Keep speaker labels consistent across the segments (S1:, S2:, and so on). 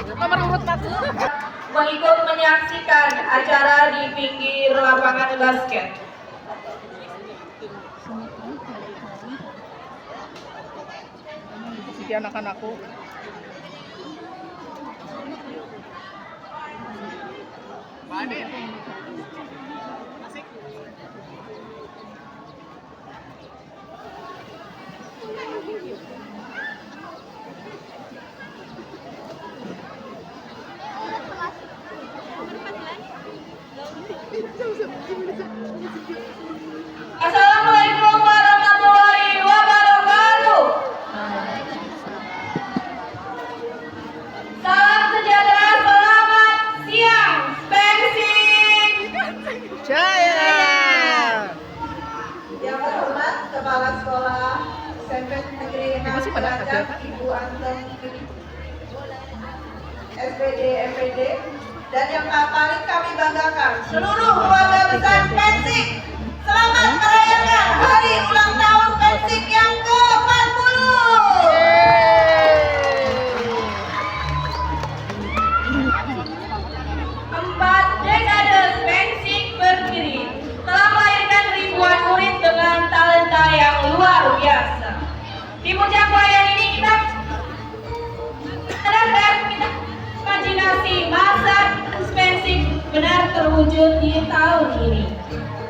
S1: Nomor urut 1.
S2: Mengikut menyaksikan acara di pinggir lapangan basket.
S1: Di anak-anakku.
S2: Assalamualaikum warahmatullahi wabarakatuh. Salam sejahtera, selamat siang, Spengsik.
S1: Jaya.
S3: Yang terhormat Kepala Sekolah SMP Negeri 6
S1: Masih pada
S3: Cilacap,
S1: ada?
S3: Ibu Anteng SPD MPD, dan yang paling kami banggakan seluruh keluarga besar Persik. Selamat merayakan hari ulang tahun Persik yang ke-40.
S2: Empat dekade Spengsik berdiri telah melahirkan ribuan murid dengan talenta yang luar biasa. Di puncak perayaan ini kita imajinasi masa Spengsik benar terwujud di tahun ini.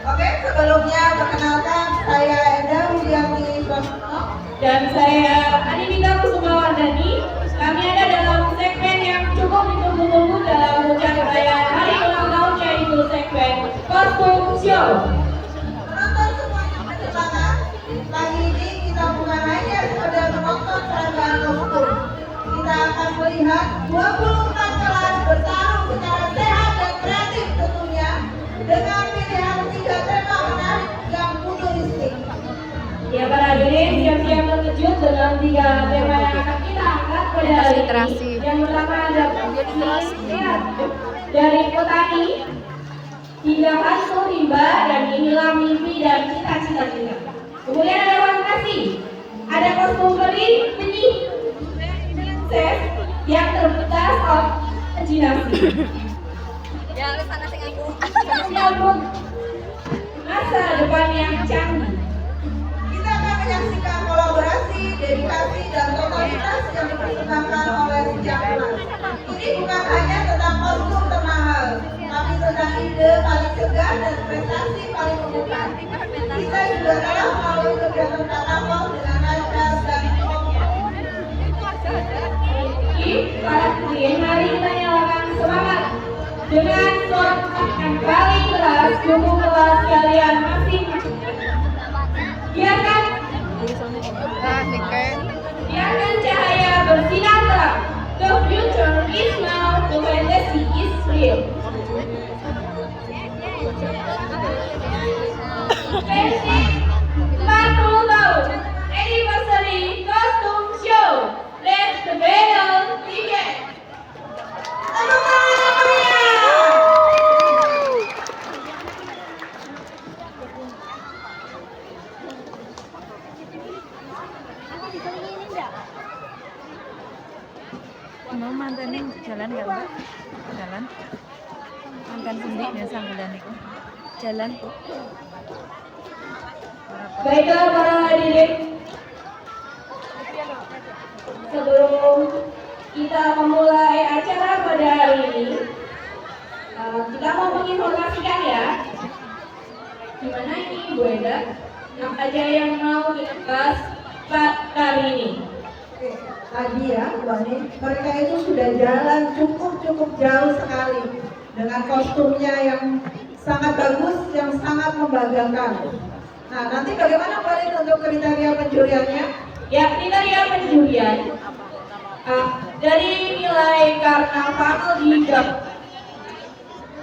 S3: Oke, sebelumnya perkenalkan saya Enda Widianti Swasno.
S2: Dan saya Anindita Kusumawardani. Kami ada dalam segmen yang cukup ditunggu-tunggu dalam puncak perayaan hari ulang tahun, yaitu segmen kostum show.
S3: Penonton semuanya bersemangat. Pagi ini kita bukan hanya sekedar menonton peragaan kostum. Kita akan melihat 24 kelas bertarung secara sehat dan kreatif tentunya dengan pilihan 3 tema menarik yang futuristik.
S2: Ya, para hadirin siap-siap terkejut dengan 3 tema yang akan kita angkat pada hari ini. Yang pertama ada sehat dari petani hingga hantu rimba, dan inilah mimpi dan cita-cita kita. Kemudian ada ruang kasih, ada kostum peri penyih ses yang terbetas imajinasi.
S1: Ya, wis sana sing aku.
S2: Menyambut masa depan yang canggih.
S3: Kita akan menyaksikan kolaborasi, dedikasi, dan totalitas yang dipersembahkan oleh setiap kelas. Ini bukan hanya tentang kostum termahal, tapi tentang ide paling segar dan prestasi paling membuka. Kita juga telah melalui kegiatan katapult dengan lancar dan
S2: Para hadirin, mari kita nyalakan semangat dengan suara yang paling keras. Dukung kelas kalian masing-masing. Biarkan cahaya bersinar terang. The future is now, the fantasy is real. Persik 40 tahun anniversary costume show. Let the battle begin.
S3: tepuk tangan yang meriah.
S4: Mau mantenin jalan nggak mbak? Jalan? Mantan sendi biasa bulan itu. Jalan tuh.
S2: Baiklah para hadirin, sebelum kita memulai acara pada hari ini, kita mau menginformasikan ya, gimana ini Bu Enda, apa aja yang mau kita bahas kali ini.
S3: Oke, tadi ya, Bu Ani, mereka itu sudah jalan cukup jauh sekali dengan kostumnya yang sangat bagus, yang sangat membanggakan. Nah, nanti bagaimana Bu Ani untuk kriteria penjuriannya?
S2: Ya, kriteria penjurian dari nilai karnaval di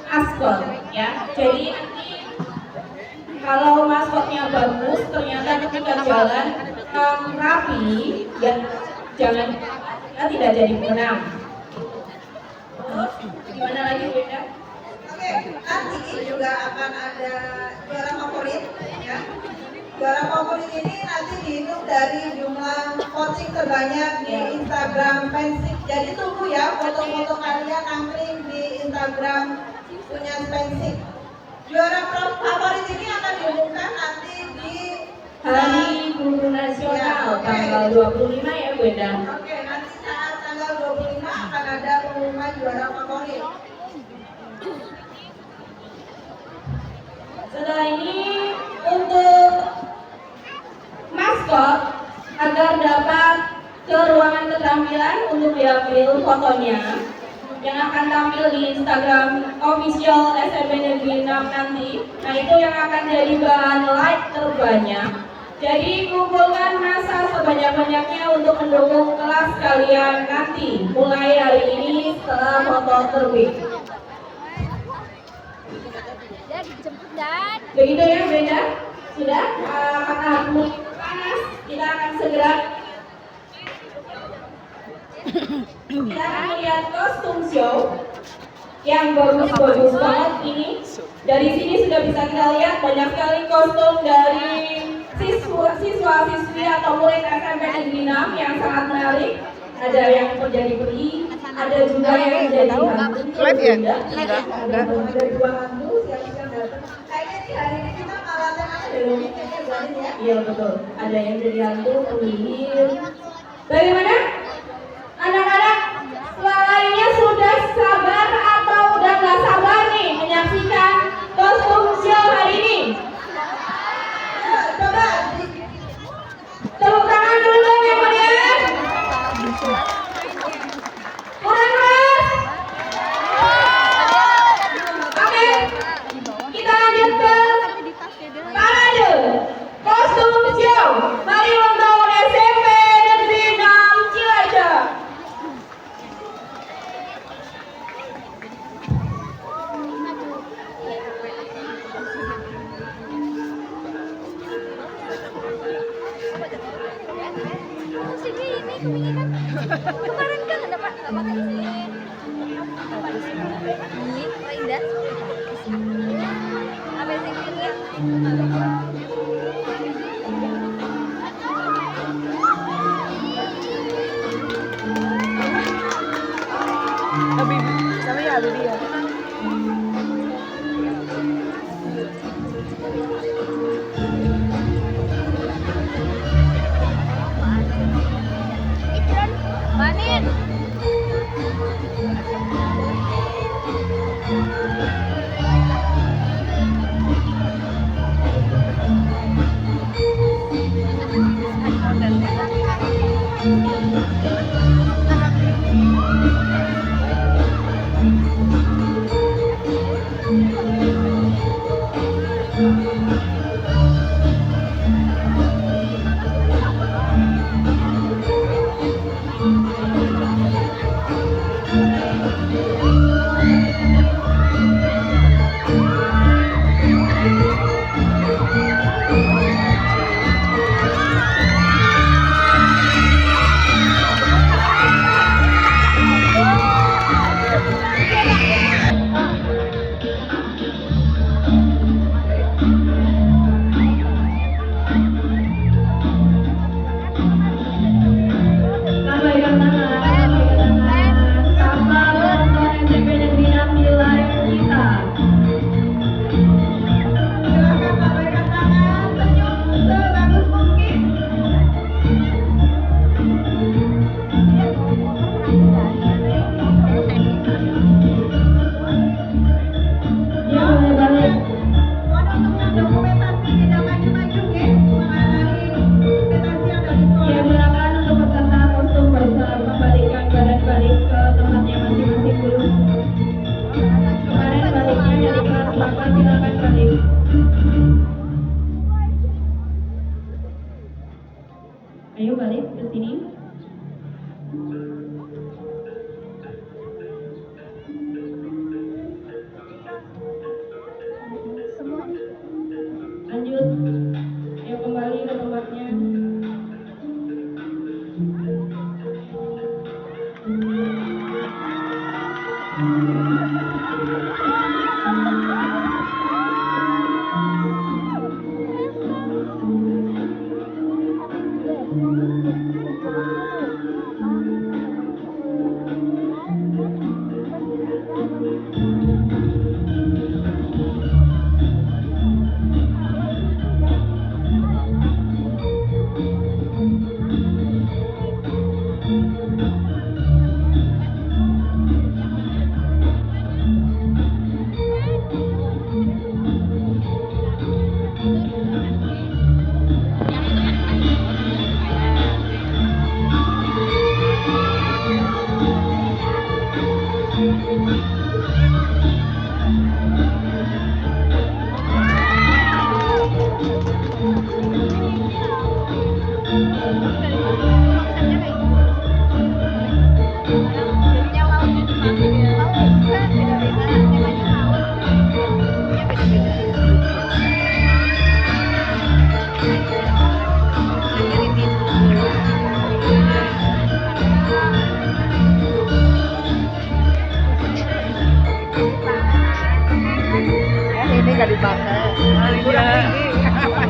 S2: Askol ya. Jadi nanti kalau maskotnya bagus, ternyata ketika jalan rapi, ya jangan kita tidak jadi pemenang. Terus gimana lagi Bunda?
S3: Oke, nanti juga akan ada juara favorit ya. Juara favorit ini nanti dihitung dari jumlah voting terbanyak di Instagram Pensik. Jadi tunggu ya foto-foto kalian angkring di Instagram punya Pensik. Juara favorit ini akan diumumkan nanti di
S2: Hari Guru Nasional tanggal 25 ya Bu Endang.
S3: Oke, nanti saat tanggal 25 akan ada pengumuman juara favorit.
S2: Setelah ini untuk maskot agar dapat ke ruangan keterampilan untuk diambil fotonya yang akan tampil di Instagram official SMP Negeri 6 nanti. Nah itu yang akan jadi bahan like terbanyak. Jadi kumpulkan massa sebanyak-banyaknya untuk mendukung kelas kalian nanti mulai hari ini setelah foto terbit. Begitu ya Beda? Sudah? Karena mulai panas, kita akan segera melihat kostum show yang bagus-bagus banget ini. Dari sini sudah bisa kita lihat banyak sekali kostum dari siswa-siswi atau murid SMP Negeri 6 yang sangat menarik. Ada yang menjadi peri, ada juga yang menjadi hantu.
S1: Live ya?
S3: Ada dua hantu siap-siap datang. Kayaknya di hari ini kita malah ya.
S2: Iya betul. Ada yang jadi hantu, penyihir. Bagaimana? Anak-anak lainnya sudah sabar atau udah nggak sabar nih menyaksikan kostum show hari ini?
S3: Coba
S2: Tepuk tangan dulu dong yang meriah. Kurang keras. Oke, kita lanjut ke parade kostum show. Mari untuk SMP Negeri 6 Cilacap.
S1: Kemarin kan ada Pak, nggak pakai sini. Ini, Pak Indah. Apa sih ini?
S4: Habib, sama ya Habib ya.
S1: Manin.
S2: Ayo balik ke sini. Lanjut. Ayo kembali ke tempatnya.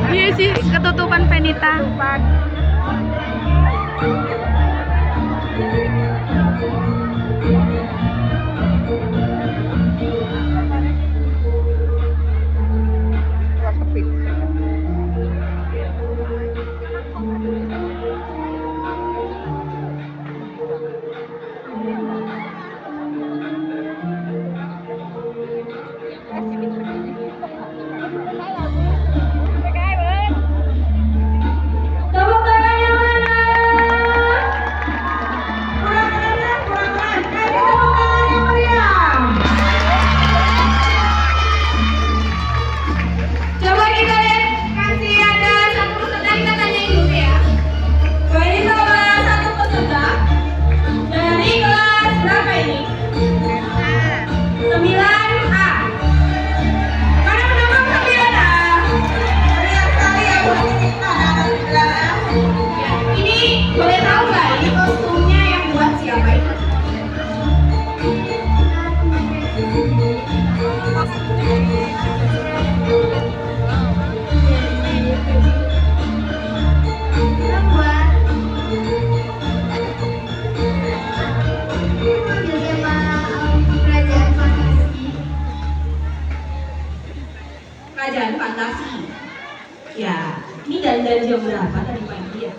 S4: Iya sih, ketutupan Penita.
S2: Tepuk tangan yang mana?
S3: Kurang keren, kurang keren. Kasih tepuk tangan yang meriah.
S2: Coba kita lihat, kasih ada satu peserta, kita tanyain dulu ya. Coba ini salah satu peserta dari kelas berapa ini? 9A. Mana menambah 9A?
S3: Meriah sekali ya buat kita anak-anak sekolah.
S2: Ya, ini boleh tahu nggak ini kostumnya yang buat siapa itu? Yang buat Kerajaan Fantasi. Ya, ini dandan jam berapa tadi pagi ya?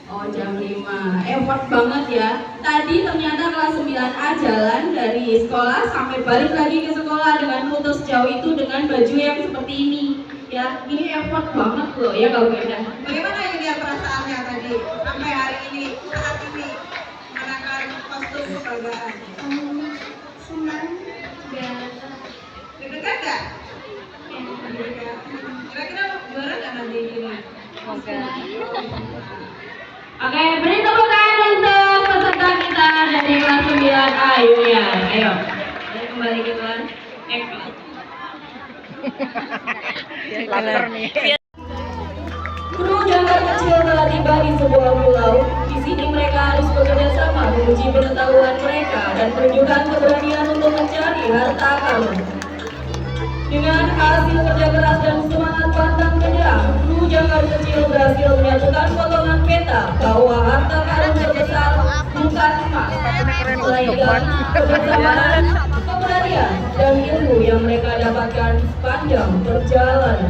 S2: Oh, jam 5. Effort banget ya. Tadi ternyata kelas 9A jalan dari sekolah sampai balik lagi ke sekolah dengan rute sejauh itu dengan baju yang seperti ini. Ya, ini effort banget loh ya kalau Beda.
S3: Bagaimana ini dia perasaannya tadi sampai hari ini saat ini mengenakan kostum kebanggaan?
S2: Senang dan
S3: Deg-degan nggak? Deg-degan. Kira-kira juara nggak nanti ini?
S2: Oke, beri tepuk tangan untuk peserta kita dari kelas 9A Yulian. Ayo, kembali ke kelas kelas. Kru jangkar kecil telah tiba di sebuah pulau. Di sini mereka harus bekerja sama menguji pengetahuan mereka dan menunjukkan keberanian untuk mencari harta karun. Dengan hasil kerja keras dan semangat pantang menyerah, kru jangkar kecil berhasil menyatukan potongan peta bahwa harta karun terbesar bukan emas, melainkan kebersamaan, keberanian, dan ilmu yang mereka dapatkan sepanjang perjalanan.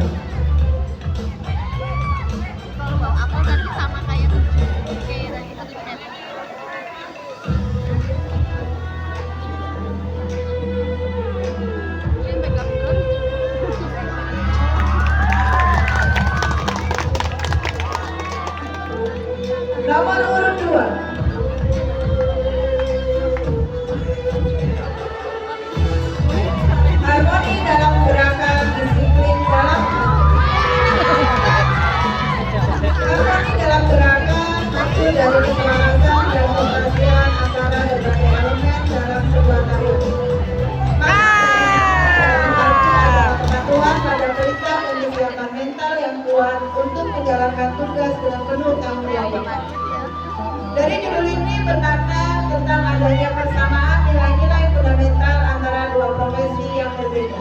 S1: Aku tadi sama kayak tadi satu chat. Ini pegang drone.
S3: Nomor urut 2. Harmoni dalam gerakan, disiplin dalam harmoni dalam gerakan, waktu dari keselarasan dan keberhasilan antara berbagai elemen dalam sebuah tarian. Kepatuhan pada perintah dan kesiapan mental yang kuat untuk menjalankan tugas dengan penuh tanggung jawab. Dari judul ini bermakna tentang adanya persamaan nilai-nilai fundamental antara dua profesi yang berbeda.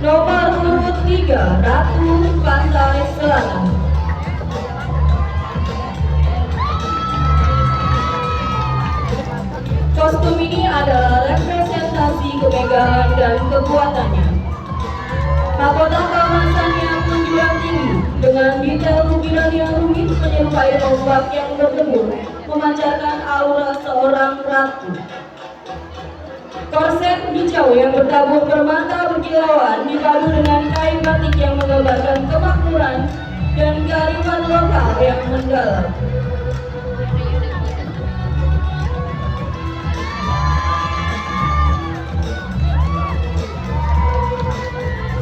S2: Nomor urut 3, Ratu Pantai Selatan. Kostum ini adalah representasi kemegahan dan kekuatannya. Mahkota keemasannya menjulang tinggi dengan detail ukiran yang rumit menyerupai ombak yang bertemu, memancarkan aura seorang ratu. Korset hijau yang bertabur permata berkilauan dipadu dengan kain batik yang menggambarkan kemakmuran dan kearifan lokal yang mendalam.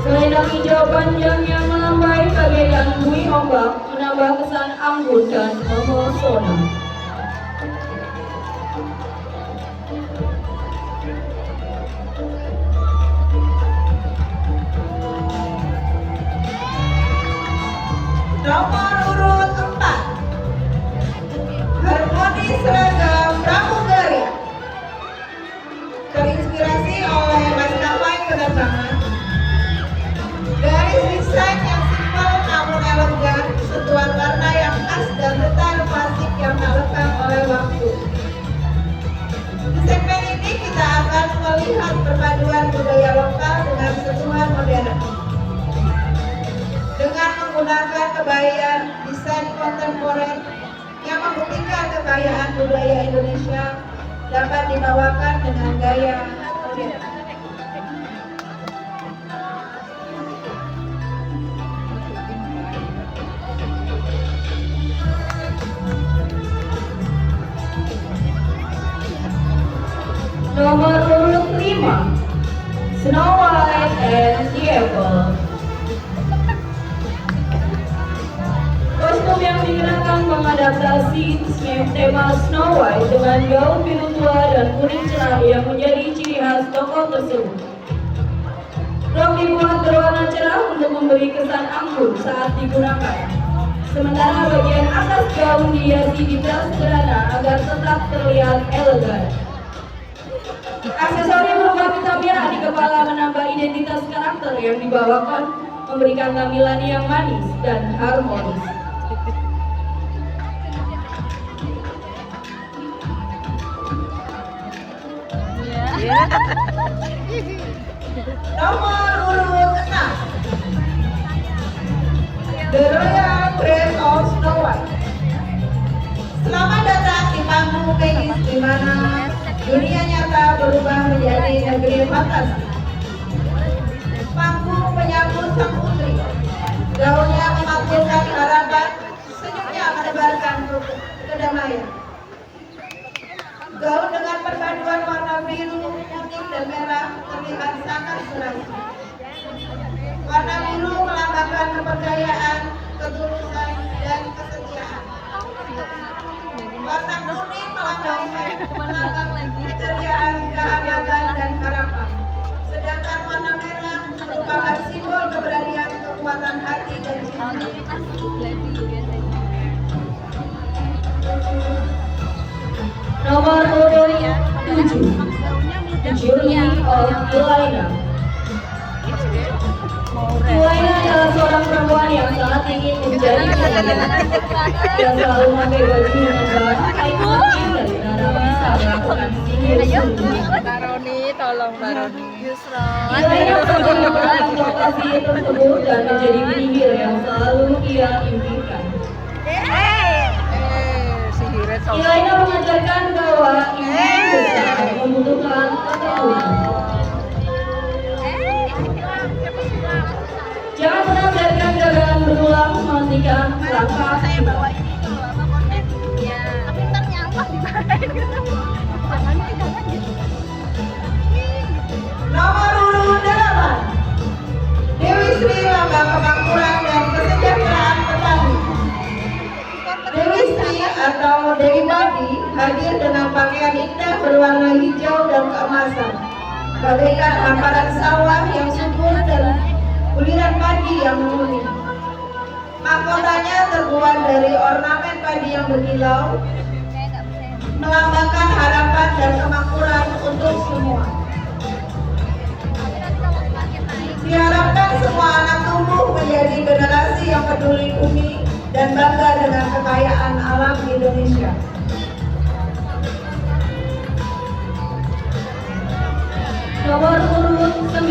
S2: Selendang hijau panjang yang melambai bagaikan buih ombak menambah kesan anggun dan memesona.
S3: Nomor urut 4, harmoni seragam pramugari. melihat perpaduan budaya lokal dengan sentuhan modern. Dengan menggunakan kebaya desain kontemporer yang membuktikan kekayaan budaya Indonesia dapat dibawakan dengan gaya modern.
S2: Nomor urut 5, Snow White and the Apple. Kostum yang dikenakan mengadaptasi tema Snow White dengan gaun biru tua dan kuning cerah yang menjadi ciri khas tokoh tersebut. Rok dibuat berwarna cerah untuk memberi kesan anggun saat digunakan. Sementara bagian atas gaun dihiasi detail sederhana agar tetap terlihat elegan. Aksesori berupa pita merah di kepala menambah identitas karakter yang dibawakan, memberikan tampilan yang manis dan harmonis.
S3: Nomor urut 6, The Royal Dress of Snow White. Selamat datang di panggung magis di mana dunia nyata berubah menjadi negeri fantasi. Panggung penyambut sang putri. Gaunnya memakmurkan harapan, senyumnya menebarkan kedamaian. Gaun dengan perpaduan warna biru, kuning, dan merah terlihat sangat serasi. Warna biru melambangkan kepercayaan, ketulusan, dan kesetiaan. Warna kuning melambangkan keceriaan, kehangatan, dan harapan. Sedangkan warna merah merupakan simbol keberanian, kekuatan hati, dan cinta.
S2: Nomor urut 7, Journey of Ilaina. Ilaina adalah seorang perempuan yang sangat ingin menjadi penyanyi dan selalu memakai baju dengan bahan kain putih dari nada bisa melakukan sihir sembunyi.
S4: Taroni, tolong Taroni.
S2: Ilaina pernah melakukan lokasi tersebut dan menjadi penyihir yang selalu ia impikan. Ilaina mengajarkan bahwa impian besar membutuhkan ketekunan. Jangan pernah biarkan gagalan berulang, memastikan langkah kita.
S1: Tapi ntar nyampah di mana gitu. Jangan gitu.
S3: Nomor urut 8, Dewi Sri lambang kemakmuran dan kesejahteraan petani. Dewi Sri atau Dewi Padi hadir dengan pakaian indah berwarna hijau dan keemasan, bagaikan hamparan sawah yang subur dan buliran padi yang murni. Mahkotanya terbuat dari ornamen padi yang berkilau, melambangkan harapan dan kemakmuran untuk semua. Diharapkan semua anak tumbuh menjadi generasi yang peduli bumi dan bangga dengan kekayaan alam Indonesia.
S2: Nomor urut 9,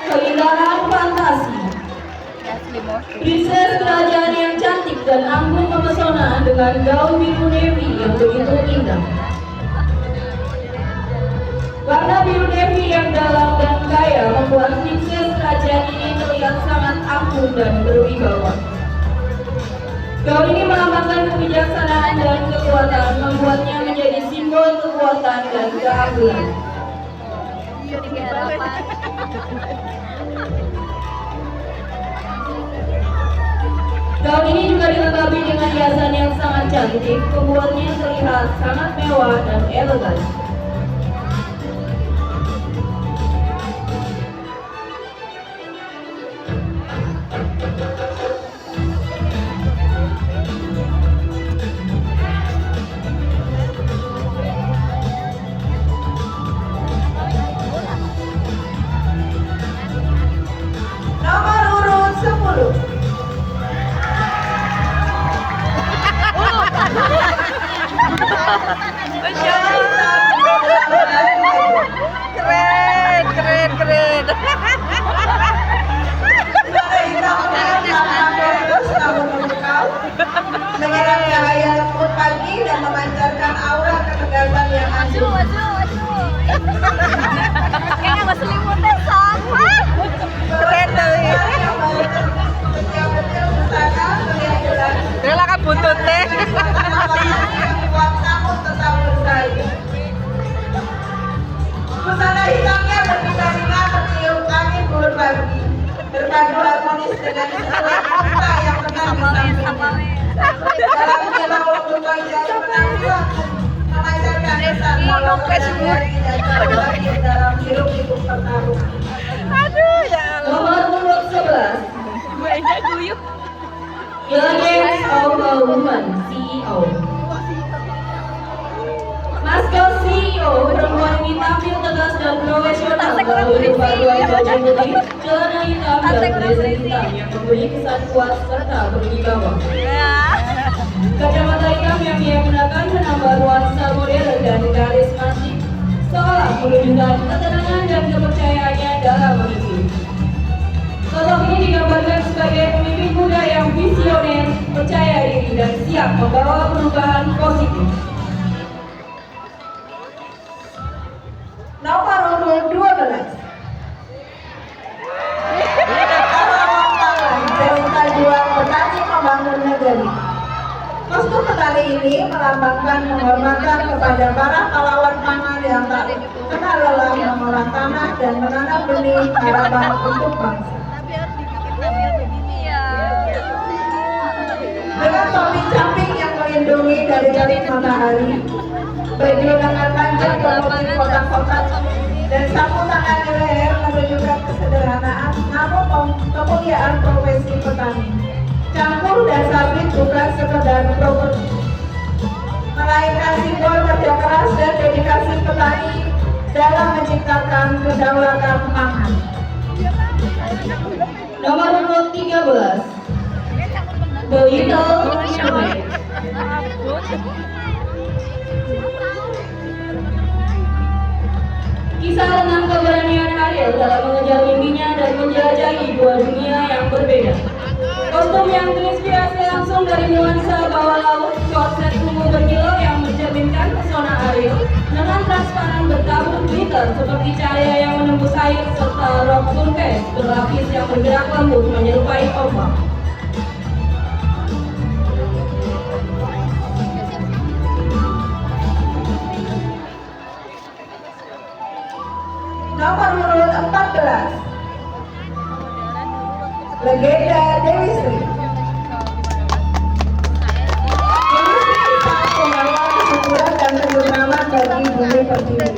S2: Keindahan Fantasi. Princess kerajaan yang cantik dan anggun memesona dengan gaun biru navy yang begitu indah. Warna biru navy yang dalam dan kaya membuat princess kerajaan ini terlihat sangat anggun dan berwibawa. Gaun ini melambangkan kebijaksanaan dan kekuatan, membuatnya menjadi simbol kekuatan dan keanggunan. Gaun ini juga dilengkapi dengan hiasan yang sangat cantik, membuatnya terlihat sangat mewah dan elegan.
S3: Nomor urut 10,
S4: Masya
S3: korban yang asyik.
S1: Kayaknya nggak selimutnya sama.
S4: Keren tuh. Rela kan buntut teh.
S3: Busana hitamnya berpindah-pindah bertiup angin bulan pagi, berpadu harmonis dengan setelah kita yang tenang di sampingnya. Dalam dialog berbagai jauh menanggung, memancarkan kesan walau dari tidak lagi dalam hiruk-pikuk pertarungan.
S4: Aduh ya Allah.
S2: Nomor urut 11.
S4: Mainnya guyup.
S2: Millions of a Woman, CEO. Maskot CEO perempuan ini tampil tegas dan profesional melalui paduan baju putih, celana hitam dan blazer hitam yang memberi kesan kuat serta berwibawa. Kacamata hitam yang ia gunakan menambah nuansa modern dan karismatik, seolah menunjukkan ketenangan dan kepercayaannya dalam memimpin. Sosok ini digambarkan sebagai pemimpin muda yang visioner, percaya diri dan siap membawa perubahan positif.
S3: Nomor urut 12. Cerita juang petani membangun negeri. Kostum petani ini melambangkan penghormatan kepada para pahlawan pangan yang tak kenal lelah mengolah tanah dan menanam benih harapan untuk bangsa.
S1: Tapi harus dibikin tampil begini ya.
S3: Dengan topi camping yang melindungi dari terik matahari, baju lengan panjang bermotif kotak-kotak, dan sapu tangan di leher menunjukkan kesederhanaan namun kemuliaan profesi petani. Cangkul dan sabit bukan sekedar properti, melainkan simbol kerja keras dan dedikasi petani dalam menciptakan kedaulatan pangan.
S2: Nomor urut 13. The Little Mermaid. Kisah tentang keberanian Ariel dalam mengejar mimpinya dan menjelajahi dua dunia yang berbeda. Kostum yang terinspirasi langsung dari nuansa bawah laut, korset ungu berkilau yang mencerminkan pesona Ariel dengan transparan bertabur glitter seperti cahaya yang menembus air serta rok turquoise berlapis yang bergerak lembut menyerupai ombak.
S3: Nomor urut 14. Legenda Dewi Sri. Dewi Sri sang pengawal kesuburan dan kebernaman bagi bumi pertiwi.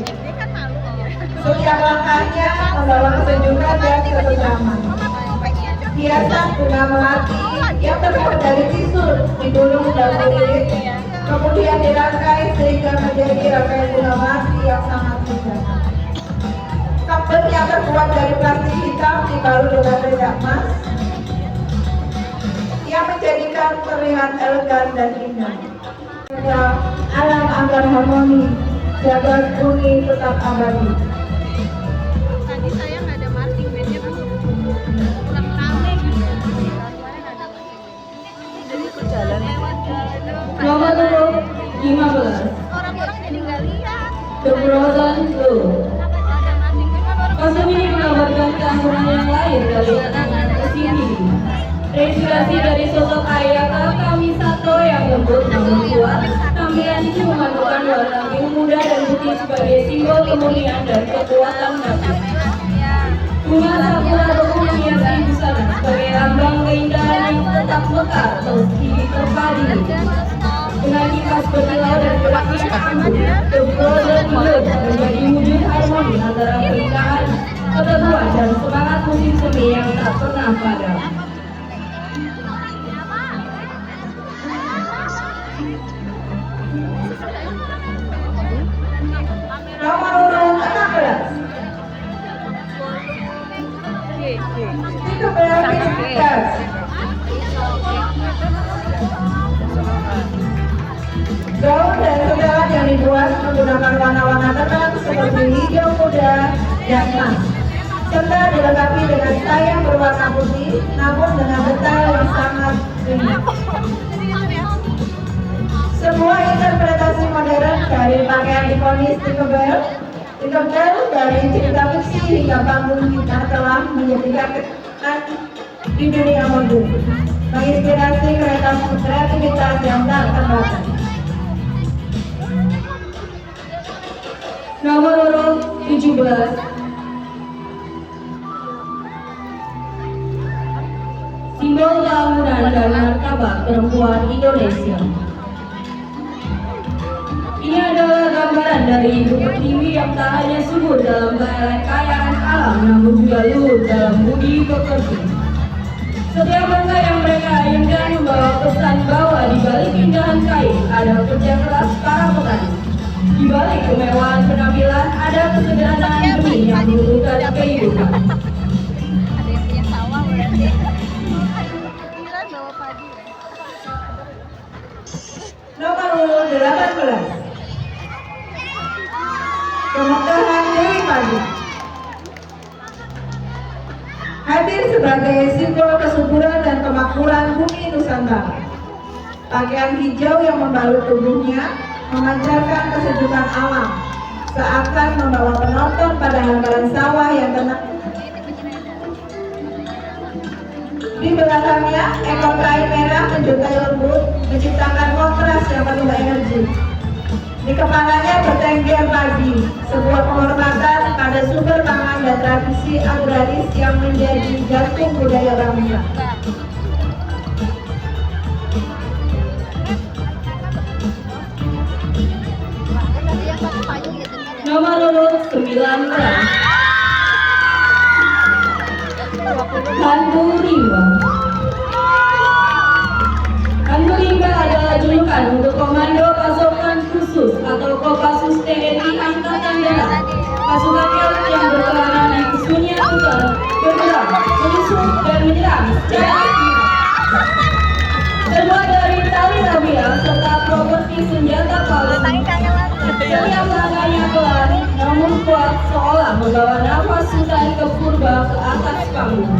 S3: Setiap langkahnya membawa kesejukan dan ketentraman. Hiasan bunga melati yang terbuat dari tisul digulung dalam lilit, kemudian dirangkai sehingga menjadi rangkaian bunga melati yang sangat indah. Kapet yang terbuat dari plastik hitam dibalut dengan redak emas yang menjadikan terlihat elegan dan indah. Alam agar harmoni, jagat bumi tetap abadi.
S1: Tadi saya nggak ada marching bandnya tuh kurang rame gitu. Kemarin ada marching band. Jadi ikut jalan.
S2: Nomor urut 15.
S1: Orang-orang jadi nggak lihat.
S2: The Frozen Blue.
S1: Ada marching band kan orang.
S2: Kostum ini menggambarkan keanggunan yang lain dari anak ke sini. Terinspirasi dari sosok Ayaka Kamisato yang lembut namun kuat, tampilan ini memadukan warna biru muda dan putih sebagai simbol kemurnian dan kekuatan nabi. Bunga sakura beku menghiasi busana sebagai lambang keindahan yang tetap mekar meski terpadu. Dengan kipas berkilau dan geraknya anggun, The Frozen Blue menjadi wujud harmoni antara keindahan, keteguhan dan semangat musim semi yang tak pernah padam.
S3: Nomor urut 16. Itu berarti cerdas. Gaun dan setelan yang dibuat menggunakan warna-warna terang seperti hijau muda dan emas, serta dilengkapi dengan sayap berwarna putih, namun dengan detail yang sangat ringan. Sebuah interpretasi modern dari pakaian ikonis Tinkerbell dari cerita fiksi hingga panggung kita telah menjadikan kesan di dunia mode, menginspirasi kreativitas yang tak terbatas. Nomor urut 17, simbol keamuran dan martabat perempuan Indonesia. Ini adalah gambaran dari ibu pertiwi yang tak hanya subur dalam kekayaan alam, namun juga luhur dalam budi pekerti. Setiap bangsa yang mereka inginkan membawa pesan bahwa di balik keindahan kain ada kerja keras para petani. Di balik kemewahan penampilan ada kesederhanaan benih yang membutuhkan kehidupan.
S1: Ada yang punya sawah berarti. Kira bawa padi ya.
S3: Nomor urut 18, Kemekahan Dewi Padi. Hadir sebagai simbol kesuburan dan kemakmuran bumi Nusantara. Pakaian hijau yang membalut tubuhnya memancarkan kesejukan alam, seakan membawa penonton pada hamparan sawah yang tenang. Di belakangnya, ekor kain merah menjuntai lembut, menciptakan kontras yang penuh energi. Di kepalanya bertengger padi, sebuah penghormatan pada sumber pangan dan tradisi agraris yang menjadi jantung budaya bangsa. Nomor urut 19, Hantu Rimba. Hantu Rimba adalah julukan untuk Komando Pasukan Khusus atau Kopassus TNI Angkatan Darat. Pasukan yang berkelana di kesunyian hutan bergerak, menyusup dan menyerang secara aktif. Terbuat dari tali rabia serta properti senjata palu. Setiap langkahnya pelan, namun kuat seolah membawa nafas Sultan ke purba ke atas panggung.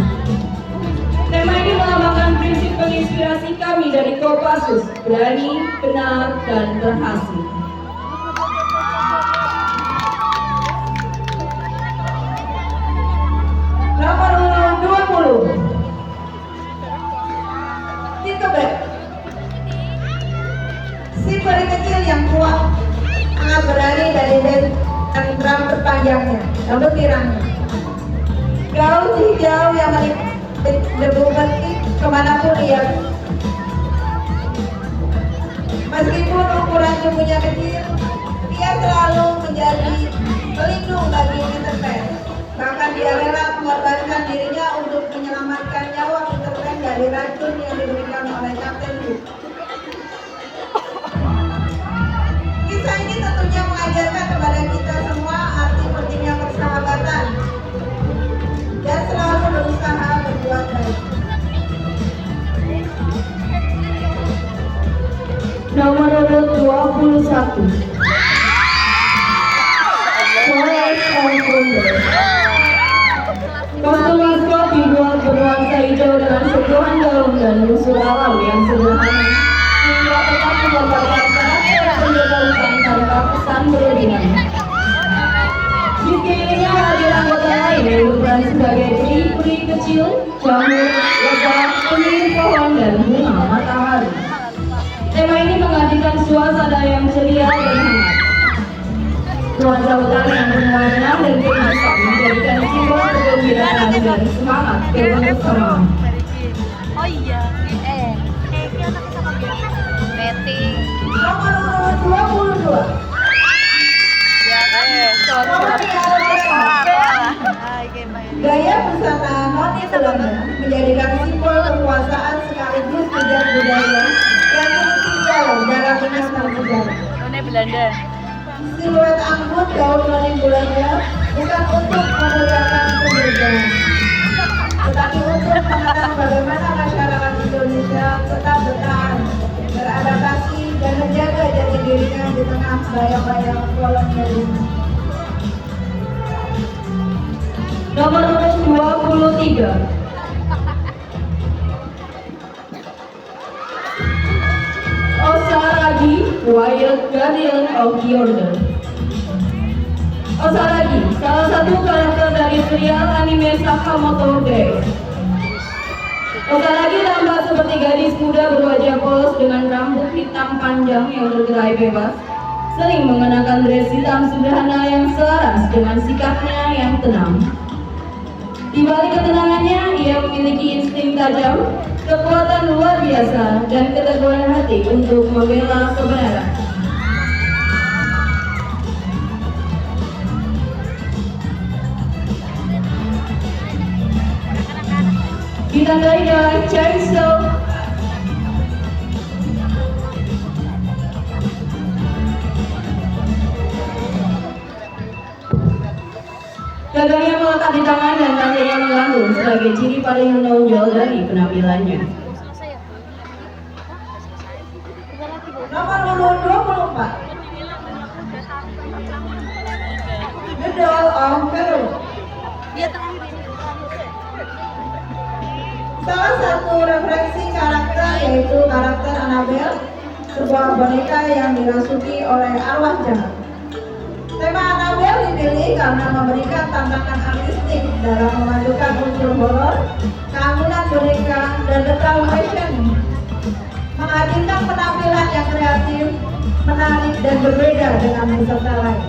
S3: Tema ini melambangkan prinsip menginspirasi kami dari Kopassus, berani, benar, dan berhasil. Nomor urut 20, Tinkerbell. Si peri kecil yang kuat, sangat berani dari rambut berpanjangnya, rambut tirangnya. Gaun hijau yang debu bersih kemanapun ia. Meskipun ukuran tubuhnya kecil, dia selalu menjadi pelindung bagi Peter Pan. Bahkan dia rela mengorbankan dirinya untuk menyelamatkan nyawa Peter Pan dari racun yang diberikan oleh Kapten Hook. Kisah ini tentunya mengajarkan kepada kita semua arti pentingnya persahabatan dan selalu berusaha berbuat baik. Nomor urut 21, Forest of Wonders. Kostum maskot dibuat bernuansa hijau dengan sentuhan daun dan unsur alam yang sederhana, sehingga tetap menggambarkan karakter penjaga hutan tanpa kesan berlebihan. Di sekelilingnya hadir anggota lain yang berperan sebagai peri-peri kecil, jamur, lebah, penyihir pohon, dan bunga matahari. Tema ini menghadirkan suasana yang ceria dan hangat. Nuansa hutan yang berwarna dan kemasan menjadikan simbol kegembiraan dan semangat kebersamaan.
S1: Oh iya, ini anaknya sama dia. Betty.
S3: Nomor urut 22, gaya busana Noni Belanda menjadikan simbol kekuasaan sekaligus jejak budaya yang tinggal dalam ingatan sejarah.
S4: Noni Belanda.
S3: Siluet anggun gaun Noni Belanda bukan untuk memuliakan kemerdekaan, tetapi untuk mengenang bagaimana masyarakat Indonesia tetap bertahan, beradaptasi, dan menjaga jati dirinya di tengah bayang-bayang kolonialisme. Nomor urut 23, Osa Ragi
S2: Quiet Guardian of the Order. Osaragi, salah satu karakter dari serial anime Sakamoto Days. Osaragi tampak seperti gadis muda berwajah polos dengan rambut hitam panjang yang bergerai bebas, sering mengenakan dress hitam sederhana yang selaras dengan sikapnya yang tenang. Di balik ketenangannya, ia memiliki insting tajam, kekuatan luar biasa, dan keteguhan hati untuk membela kebenaran. Ditandai dengan chainsaw, gagangnya melekat di tangan dan tandanya mengandung sebagai ciri paling menonjol dari penampilannya.
S3: Nomor urut 24. The Doll of Peru. Salah satu referensi karakter yaitu karakter Annabelle, sebuah boneka yang dirasuki oleh arwah jahat. Tema Annabelle dipilih karena memberikan tantangan artistik dalam memadukan unsur horor, keanggunan boneka, dan the fashion, menghadirkan penampilan yang kreatif, menarik, dan berbeda dengan peserta lain.